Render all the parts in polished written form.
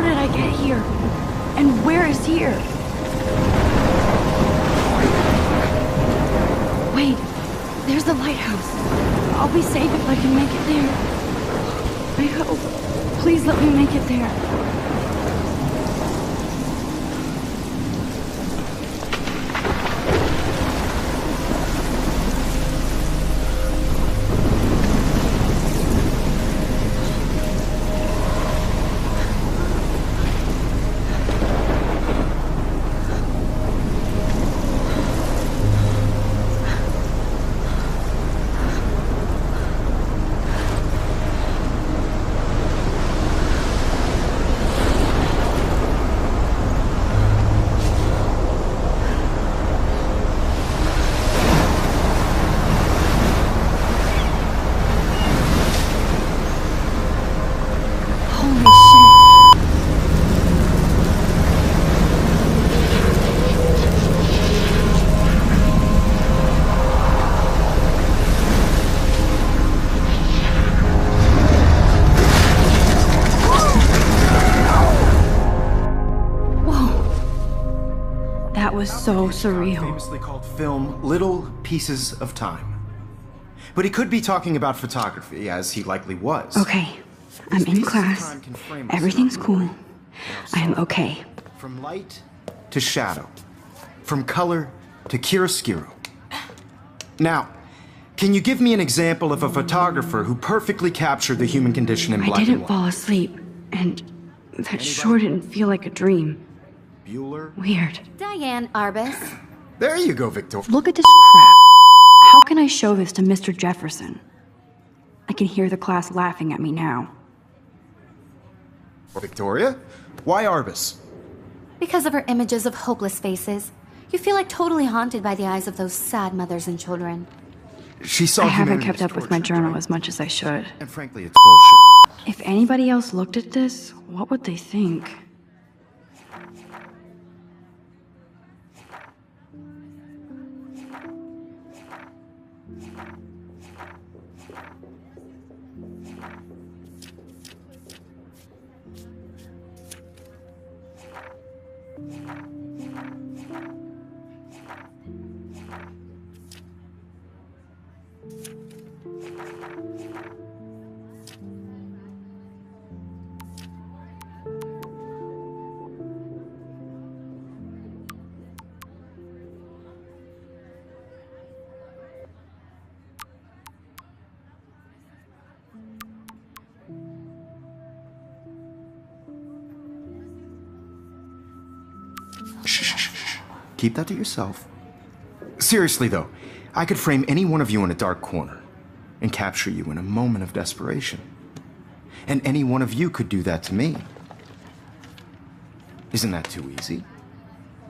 did I get here? And where is here? Wait, there's the lighthouse. I'll be safe if I can make it there. I hope. Please let me make it there. That was so surreal. Famously called film Little Pieces of Time. But he could be talking about photography, as he likely was. Okay, I'm in class. Everything's cool. I am okay. From light to shadow. From color to chiaroscuro. Now, can you give me an example of a photographer who perfectly captured the human condition in black and white? I didn't fall asleep, and that sure didn't feel like a dream. Bueller? Weird. Diane Arbus. There you go, Victor. Look at this crap. How can I show this to Mr. Jefferson? I can hear the class laughing at me now. Victoria? Why Arbus? Because of her images of hopeless faces. You feel like totally haunted by the eyes of those sad mothers and children. She saw I haven't humanity kept up with my tortured, journal right? as much as I should. And frankly, it's bullshit. If anybody else looked at this, what would they think? Shh. Keep that to yourself. Seriously, though, I could frame any one of you in a dark corner and capture you in a moment of desperation. And any one of you could do that to me. Isn't that too easy?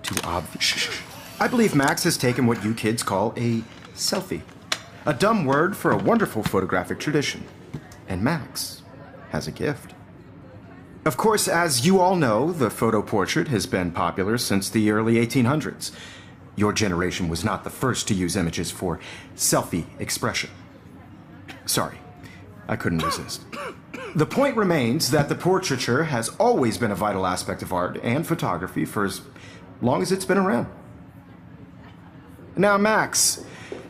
Too obvious? Shh. I believe Max has taken what you kids call a selfie. A dumb word for a wonderful photographic tradition. And Max has a gift. Of course, as you all know, the photo portrait has been popular since the early 1800s. Your generation was not the first to use images for selfie expression. Sorry, I couldn't resist. The point remains that the portraiture has always been a vital aspect of art and photography for as long as it's been around. Now, Max,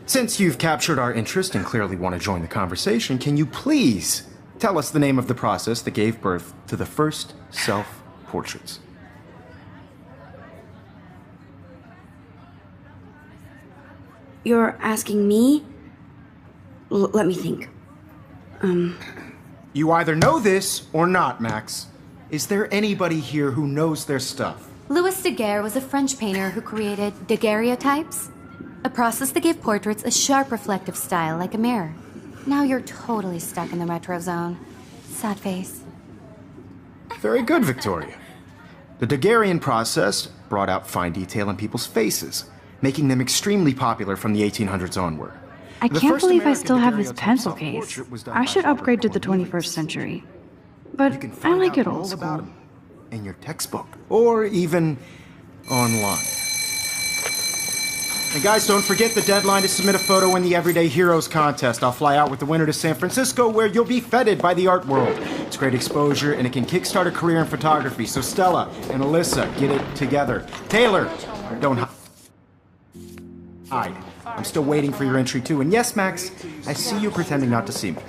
since you've captured our interest and clearly want to join the conversation, can you please tell us the name of the process that gave birth to the first self-portraits? You're asking me? Let me think. You either know this or not, Max. Is there anybody here who knows their stuff? Louis Daguerre was a French painter who created daguerreotypes, a process that gave portraits a sharp reflective style like a mirror. Now you're totally stuck in the retro zone. Sad face. Very good, Victoria. The Daguerrean process brought out fine detail in people's faces, making them extremely popular from the 1800s onward. I The can't first believe I American still have this daguerreotype pencil case. self-portrait was done I by should a upgrade to the photographer 21st named century. You But can I find like out it all old about school. him in your textbook, or even online. And guys, don't forget the deadline to submit a photo in the Everyday Heroes contest. I'll fly out with the winner to San Francisco, where you'll be feted by the art world It's great exposure, and it can kickstart a career in photography. So Stella and Alyssa, get it together. Taylor, don't hide. I'm still waiting for your entry too. And yes, Max, I see you pretending not to see me.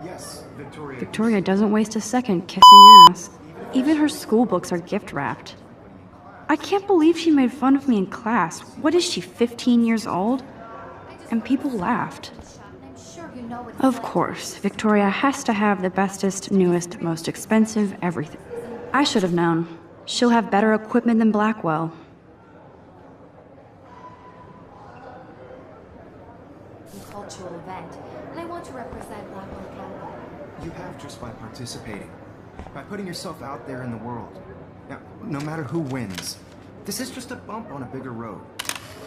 Yes, Victoria. Victoria doesn't waste a second kissing ass. Even her school books are gift wrapped. I can't believe she made fun of me in class. What is she, 15 years old? And people laughed. Of course, Victoria has to have the bestest, newest, most expensive everything. I should have known. She'll have better equipment than Blackwell. Cultural event, and I want to represent Blackwell Academy. You have just by participating, by putting yourself out there in the world. Now, no matter who wins, this is just a bump on a bigger road.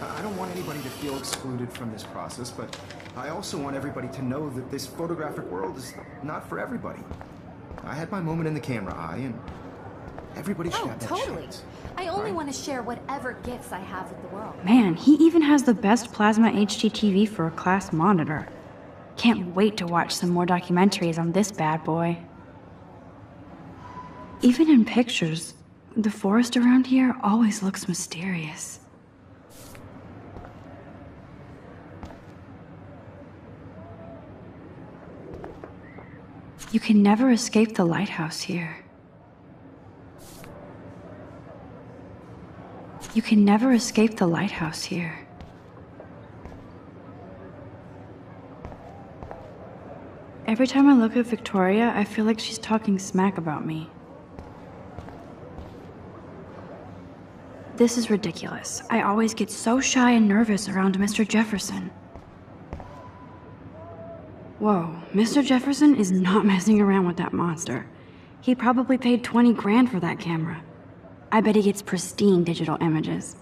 I don't want anybody to feel excluded from this process, but I also want everybody to know that this photographic world is not for everybody. I had my moment in the camera eye, and everybody should have that chance. I only want to share whatever gifts I have with the world. Man, he even has the best plasma HDTV for a class monitor. Can't wait to watch some more documentaries on this bad boy. Even in pictures, the forest around here always looks mysterious. You can never escape the lighthouse here. You can never escape the lighthouse here. Every time I look at Victoria, I feel like she's talking smack about me. This is ridiculous. I always get so shy and nervous around Mr. Jefferson. Whoa, Mr. Jefferson is not messing around with that monster. He probably paid 20 grand for that camera. I bet he gets pristine digital images.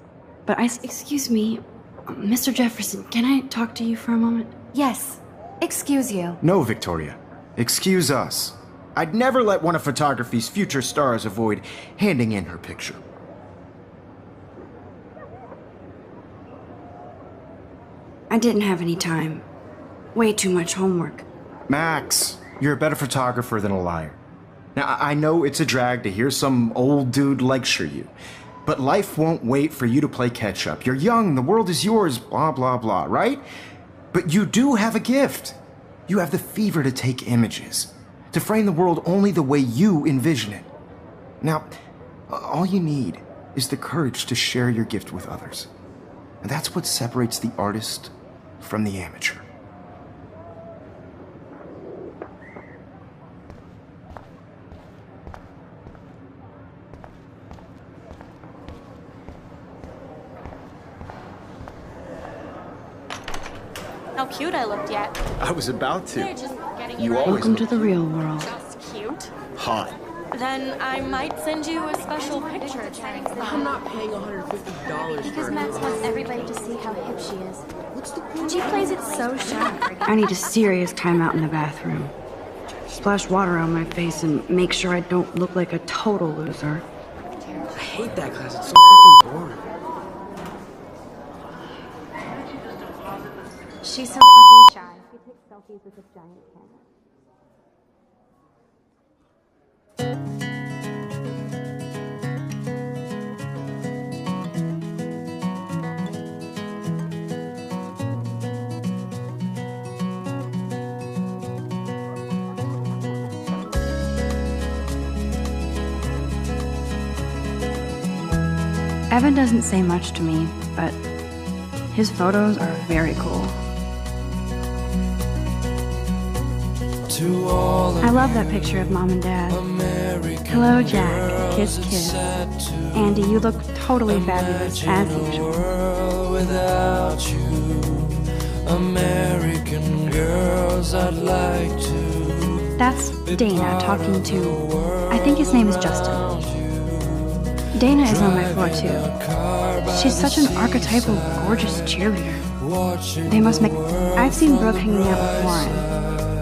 But excuse me, Mr. Jefferson, can I talk to you for a moment? Yes. Excuse you. No, Victoria. Excuse us. I'd never let one of photography's future stars avoid handing in her picture. I didn't have any time. Way too much homework. Max, you're a better photographer than a liar. Now, I know it's a drag to hear some old dude lecture you, but life won't wait for you to play catch-up. You're young, the world is yours, blah, blah, blah, right? But you do have a gift. You have the fever to take images, to frame the world only the way you envision it. Now, all you need is the courage to share your gift with others. And that's what separates the artist from the amateur. How cute I looked yet. I was about to. They're just getting You ready. always Welcome to the real world. Just cute. hot. Then I might send you a special picture. I'm not paying $150 Because for Max it. wants everybody to see how hip she is. What's the point? She plays it so shy. I need a serious timeout in the bathroom. Splash water on my face and make sure I don't look like a total loser. I hate that class. It's so freaking boring. She's so fucking shy. She takes selfies with a giant camera. Evan doesn't say much to me, but his photos are very cool. I love that picture of Mom and Dad. Hello, Jack. Kiss, kiss. Andy, you look totally fabulous, as usual. Without you, American girls, I'd like to. That's Dana talking to, I think his name is Justin. Dana is on my floor, too. She's such an archetypal, gorgeous cheerleader. They must make... I've seen Brooke hanging out with Warren.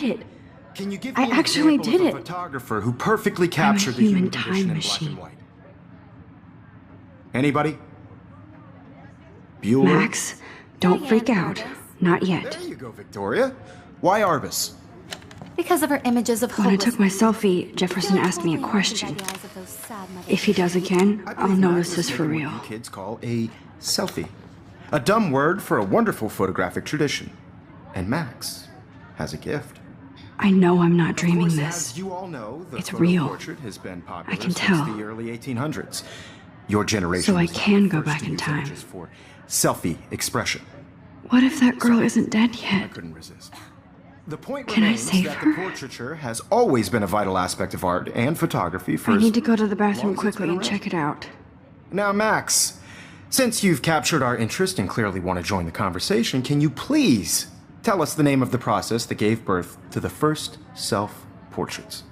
did it. Can you give I me an actually example did of it. a photographer who perfectly captured the human human time condition in black machine. and white? Anybody? Bueller? Max, don't freak out. Not yet. There you go, Victoria. Why Arbus? Because of her images of When I hopelessness. took my selfie, Jefferson asked me a question. If he does again, I I'll believe know Max this has is for taken real. what you kids call a selfie. A dumb word for a wonderful photographic tradition. And Max has a gift. I know I'm not dreaming Of course, this. as you all know, the It's photo real. portrait has been popular I can since tell. the early 1800s. Your generation So I was not can the go first back to in use time. images for selfie expression. What if that girl isn't dead I yet? couldn't resist. The point Can I remains save that her? the portraiture has always been a vital aspect of art and photography for I as need to go to the long bathroom as it's quickly been and around. check it out. Now, Max, since you've captured our interest and clearly want to join the conversation, can you please tell us the name of the process that gave birth to the first self-portraits?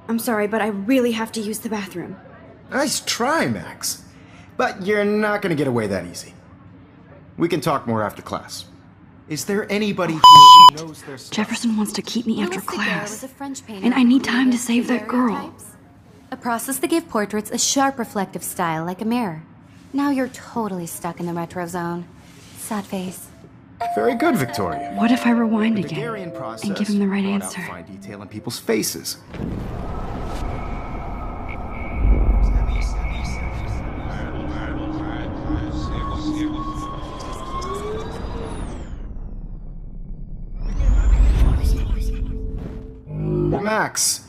I'm sorry, but I really have to use the bathroom. Nice try, Max. But you're not going to get away that easy. We can talk more after class. Is there anybody here who knows their stuff? Jefferson wants to keep me after Louis Daguerre class. was a French painter And I need time to who save that created girl. daguerreotypes, a process that gave portraits a sharp reflective style like a mirror. Now you're totally stuck in the retro zone. Sad face. Very good, Victoria. What if I rewind The again Daguerrean process and give him the right brought out answer? fine detail in people's faces. Max,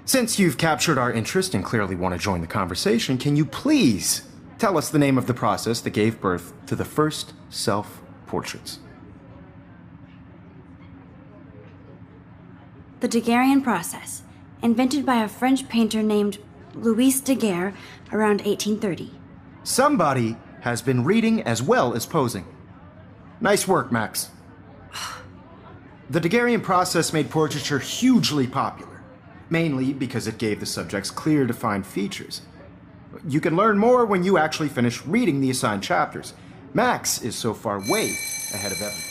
since you've captured our interest and clearly want to join the conversation, can you please tell us the name of the process that gave birth to the first self-portraits? The Daguerrean process, invented by a French painter named Louis Daguerre around 1830. Somebody has been reading as well as posing. Nice work, Max. The Daguerrean process made portraiture hugely popular, mainly because it gave the subjects clear, defined features. You can learn more when you actually finish reading the assigned chapters. Max is so far way ahead of everyone.